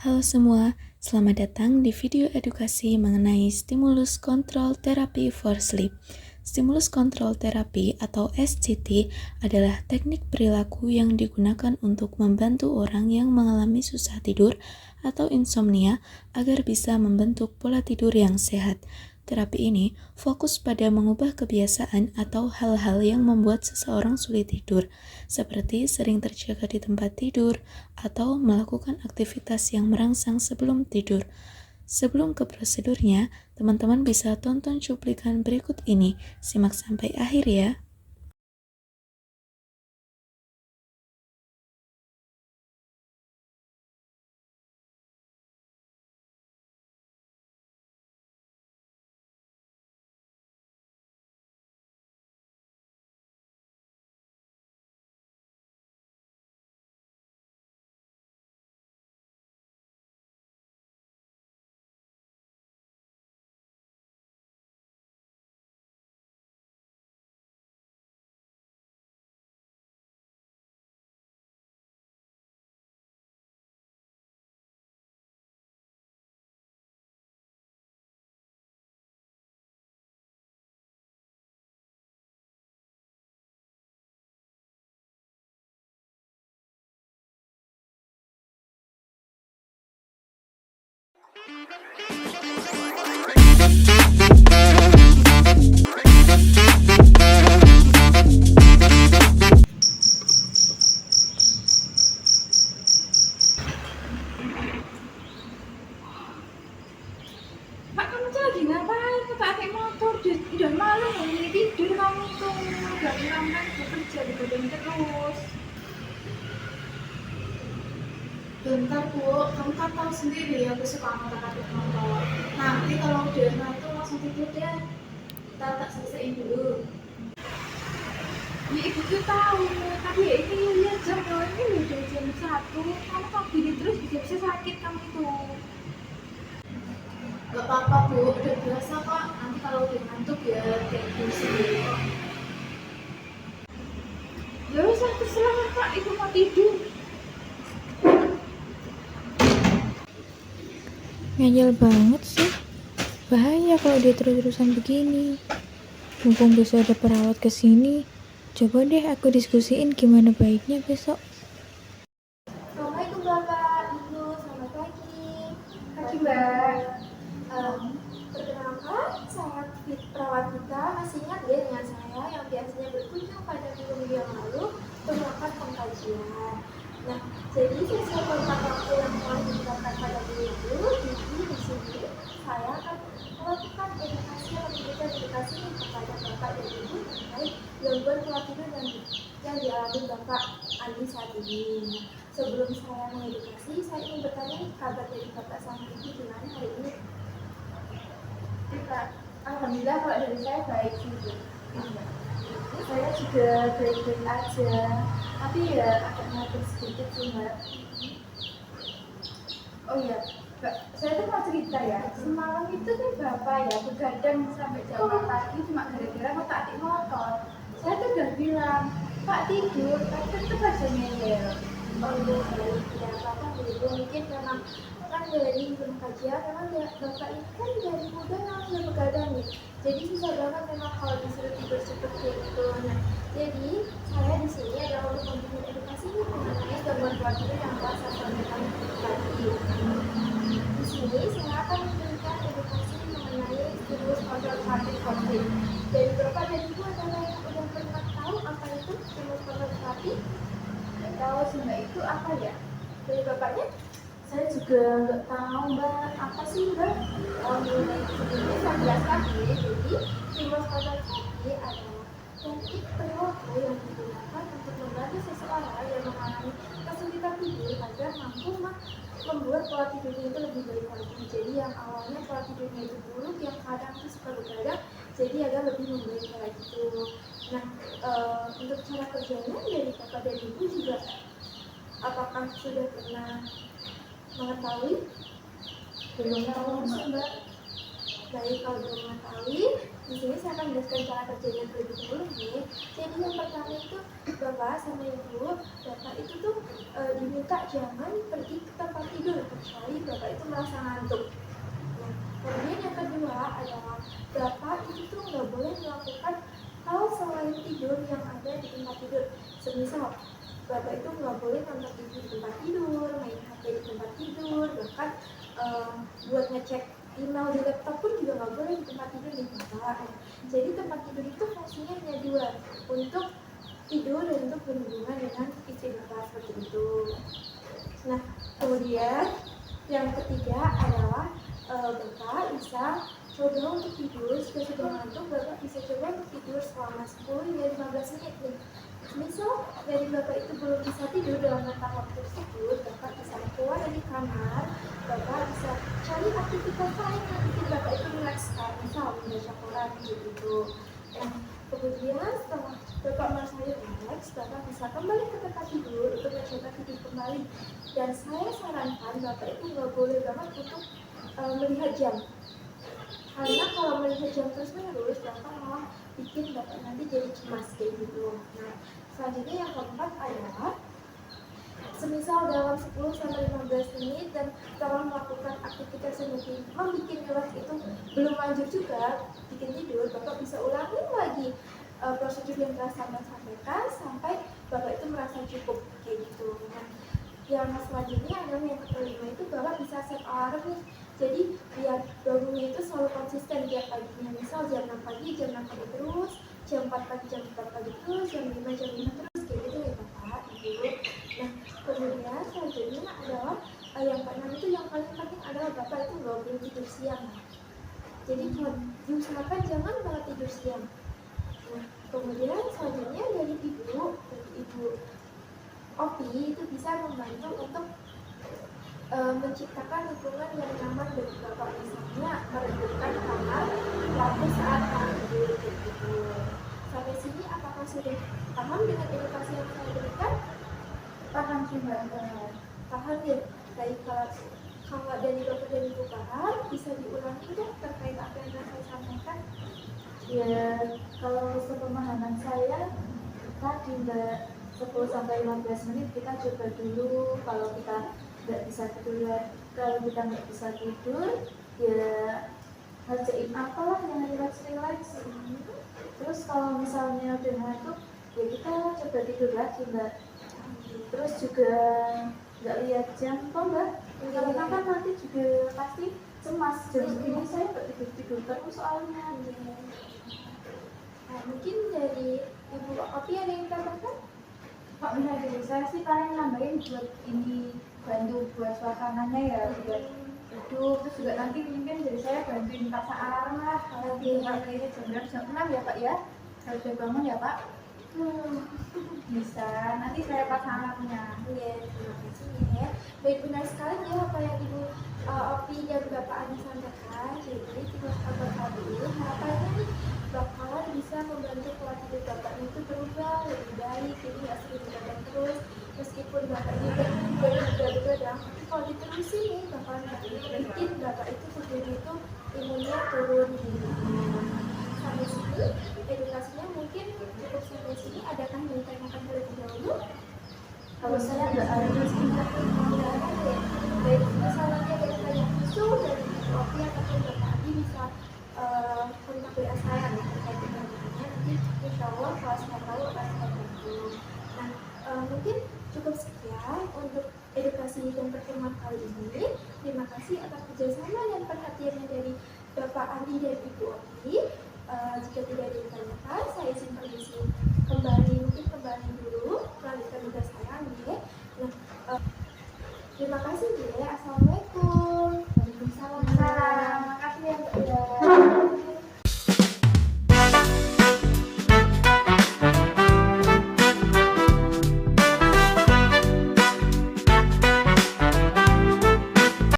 Halo semua, selamat datang di video edukasi mengenai stimulus control therapy for sleep. Stimulus control therapy atau SCT adalah teknik perilaku yang digunakan untuk membantu orang yang mengalami susah tidur atau insomnia agar bisa membentuk pola tidur yang sehat. Terapi ini fokus pada mengubah kebiasaan atau hal-hal yang membuat seseorang sulit tidur, seperti sering terjaga di tempat tidur atau melakukan aktivitas yang merangsang sebelum tidur. Sebelum ke prosedurnya, teman-teman bisa tonton cuplikan berikut ini. Simak sampai akhir ya. Pak, kamu tuh lagi ngapain? Kok pakai motor? Udah malam loh, ini tidur kamu tuh. Udah bilang kan bekerja di gedung terus. Bentar Bu, kamu kan tahu sendiri aku suka ngotak-atik motor. Nanti kalau udah ngantuk langsung tidur deh. Kita tak selesaiin dulu. Ya ibu tuh tahu, tapi ya ini lihat jam loh, ini udah jam 1. Kamu kok gini terus bisa-bisa sakit kamu itu. Gak apa-apa Bu, udah biasa kok. Nanti kalau udah ngantuk ya kayak gini sendiri kok. Ya wis terserah Pak, ibu mau tidur. Ngeyel banget sih. Bahaya kalau dia terus-terusan begini. Mumpung besok ada perawat kesini, coba deh aku diskusiin gimana baiknya besok. Assalamualaikum Bapak, Ibu, selamat pagi. Pagi Mbak. Perkenalkan, saya perawat kita. Masih ingat ya dengan saya yang biasanya berkunjung pada minggu-minggu yang lalu untuk melakukan pengkajian. Nah, jadi sesuai kontak waktu yang telah ditetapkan pada minggu lalu, jadi di sini saya akan melakukan edukasi atau memberikan edukasi kepada Bapak dan Ibu terkait gangguan pola tidur yang dialami Bapak Andi saat ini. Nah, sebelum saya mengedukasi, saya ingin bertanya kabar dari Bapak sama Ibu gimana hari ini? Pak, alhamdulillah kalau dari saya baik sih Bu. Saya juga baik-baik aja, tapi ya agak ngantuk sedikit sih Mbak. Oh iya, Mbak, saya tuh mau cerita ya. Semalam itu kan Bapak ya begadang sampai jam 4 pagi cuma gara-gara ngotak-atik motor. Saya tuh udah bilang, Pak tidur, tapi tetap aja ngeyel. Oh iya, tidak apa-apa Bu. Mungkin memang kan dari kajian memang Bapak ini kan dari muda memang sudah begadang nih. Jadi susah banget memang kalau disuruh tidur seperti itu. Nah, jadi saya di sini adalah untuk memberikan edukasi mengenai gangguan pola tidur yang telah saya sampaikan tadi. Di sini saya akan memberikan edukasi mengenai stimulus konservatif konflik. Dari Bapak dan Ibu adalah yang sudah pernah tahu apa itu stimulus konservatif? Nggak tahu sih Mbak, itu apa ya? Dari Bapaknya? Saya juga nggak tahu Mbak, apa sih Mbak? Oh, sebelumnya saya jelaskan ya. Jadi, stimulus konservatif adalah teknik perilaku yang digunakan untuk membantu seseorang yang mengalami kesulitan tidur agar mampu membuat pola tidurnya itu lebih baik lagi. Jadi yang awalnya pola tidurnya itu buruk, yang kadang itu suka begadang, jadi agak lebih membaik kayak gitu. Nah, untuk cara kerjanya dari Bapak dan Ibu juga apakah sudah pernah mengetahui? Belum tahu Mbak. Baik, kalau belum mengetahui, Di sini saya akan menjelaskan cara kerjanya terlebih dahulu nih. Jadi yang pertama itu Bapak sama Ibu, Bapak itu tuh diminta jangan pergi ke tempat tidur kecuali Bapak itu merasa ngantuk. Nah, kemudian yang kedua adalah Bapak itu tuh nggak boleh melakukan hal selain tidur yang ada di tempat tidur. Semisal Bapak itu nggak boleh nonton TV di tempat tidur, main HP di tempat tidur, bahkan buat ngecek email di laptop pun juga nggak boleh di tempat tidur nih Bapak. Jadi tempat tidur itu fungsinya hanya dua, untuk tidur dan untuk berhubungan dengan istri Bapak seperti itu. Nah, kemudian yang ketiga adalah Bapak bisa coba untuk tidur. Jika sudah ngantuk, Bapak bisa coba untuk tidur selama 10 hingga 15 menit nih. Misal dari Bapak itu belum bisa tidur dalam rentang waktu tersebut, Bapak bisa keluar dari kamar, Bapak bisa cari aktivitas lain yang bikin Bapak itu relakskan, misal membaca koran gitu. Nah, kemudian setelah Bapak merasa relax, Bapak bisa kembali ke tempat tidur untuk mencoba tidur kembali. Dan saya sarankan Bapak itu nggak boleh banget untuk melihat jam. Karena kalau melihat jam terus menerus, Bapak malah bikin Bapak nanti jadi cemas kayak gitu. Nah, selanjutnya yang keempat adalah semisal dalam 10-15 menit dan setelah melakukan aktivitas yang membuat relax itu belum lanjut juga bikin tidur, Bapak bisa ulangi lagi prosedur yang telah saya sampaikan sampai Bapak itu merasa cukup kayak gitu. Nah, yang selanjutnya adalah yang kelima itu Bapak bisa set alarm nih. Jadi biar bangunnya itu selalu konsisten tiap paginya. Misal jam 6 pagi, jam 6 pagi terus, jam 4 pagi, jam 4 pagi terus, jam 5 terus, kayak gitu ya Bapak, Ibu. Nah, kemudian selanjutnya adalah yang keenam itu yang paling penting adalah Bapak itu nggak boleh tidur siang. Jadi kalau diusahakan jangan banget tidur siang. Nah, kemudian selanjutnya dari Ibu Opi itu bisa membantu untuk menciptakan lingkungan yang nyaman bagi Bapak, misalnya meredupkan kamar lampu saat tidur gitu. Sampai sini apakah sudah paham dengan edukasi yang saya berikan? Paham sih Mbak. Paham ya. Baik, kalau dari Bapak dan Ibu paham, bisa diulangi dong terkait apa yang saya sampaikan. Ya, kalau sepemahaman saya tadi Mbak, 10-15 menit kita coba dulu. Kalau kita nggak bisa tidur, ya kerjain apalah yang relax. Terus kalau misalnya udah ngantuk, ya kita coba tidur lagi Mbak. Terus juga nggak lihat jam kok Mbak, karena kan nanti juga pasti cemas. Jam segini saya nggak tidur terus soalnya. Nah, mungkin dari Ibu Opi ada yang tambahkan? Kok benar dari saya sih paling nambahin buat ini, bantu buat suasananya ya, buat duduk. Terus juga nanti mungkin dari saya bantuin pasang alarm lah. Kalau kayaknya jam 6 ya Pak ya, harus saya bangun ya Pak. Bisa, nanti saya pasang alarmnya. Iya, terima kasih ya. Baik, benar sekali ya apa yang Ibu Opi dan Bapak Adi sampaikan. Jadi tiga Bapak ini harapannya nih bakalan bisa membantu pola tidur Bapak itu berubah lebih baik. Jadi nggak sering begadang terus. Meskipun Bapak ini begadang, tapi kalau diterusin nih bakalan bikin Bapak itu tidurnya itu imunnya turun gitu. Sampai sini edukasinya mungkin cukup sampai sini. Adakah yang ditanyakan terlebih dahulu? Kalau saya nggak ada baik, misalnya ada yang tanya khusus dari Opi ataupun Bapak Adi bisa kontak WA saya nih terkait dengan nanti insya Allah kalau saya tahu akan saya bantu. Nah, mungkin cukup sekian untuk edukasi dan pertemuan kali ini. Terima kasih atas kerjasama dan perhatiannya dari